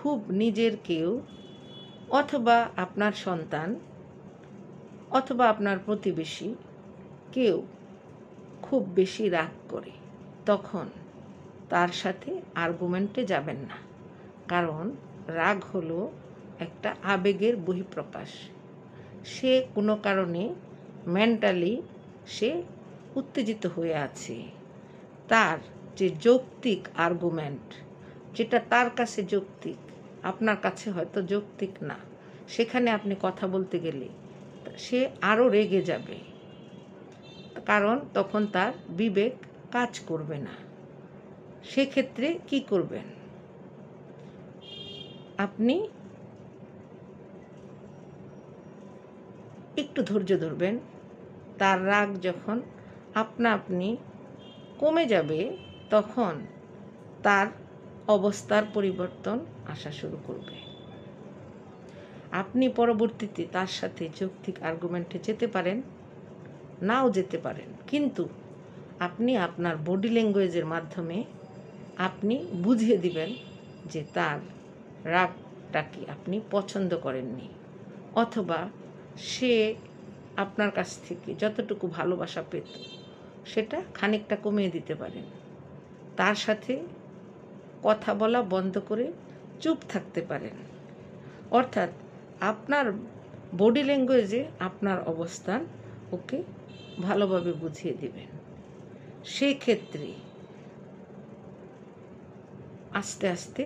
খুব নিজের কেউ অথবা আপনার সন্তান অথবা আপনার প্রতিবেশী কেউ খুব বেশি রাগ করে, তখন তার সাথে আর্গুমেন্টে যাবেন না। কারণ রাগ হলো একটা আবেগের বহিঃপ্রকাশ। সে কোনো কারণে মেন্টালি সে উত্তেজিত হয়ে আছে। তার যে যৌক্তিক আর্গুমেন্ট, যেটা তার কাছে যৌক্তিক, আপনার কাছে হয়তো যৌক্তিক না, সেখানে আপনি কথা বলতে গেলে সে আরও রেগে যাবে। কারণ তখন তার বিবেক কাজ করবে না। সেক্ষেত্রে কি করবেন? আপনি একটু ধৈর্য ধরবেন। তার রাগ যখন আপনা আপনি কমে যাবে, তখন তার অবস্থার পরিবর্তন আসা শুরু করবে। আপনি পরবর্তীতে তার সাথে যৌক্তিক আর্গুমেন্টে যেতে পারেন, নাও যেতে পারেন, কিন্তু আপনি আপনার বডি ল্যাঙ্গুয়েজের মাধ্যমে আপনি বুঝিয়ে দিবেন যে তার রাগটাকে আপনি পছন্দ করেননি, অথবা সে আপনার কাছ থেকে যতটুকু ভালোবাসা পেত সেটা খানিকটা কমিয়ে দিতে পারেন। তার সাথে কথা বলা বন্ধ করে চুপ থাকতে পারেন। অর্থাৎ আপনার বডি ল্যাঙ্গুয়েজে আপনার অবস্থান ওকে ভালোভাবে বুঝিয়ে দিবেন। সেই ক্ষেত্রে আস্তে আস্তে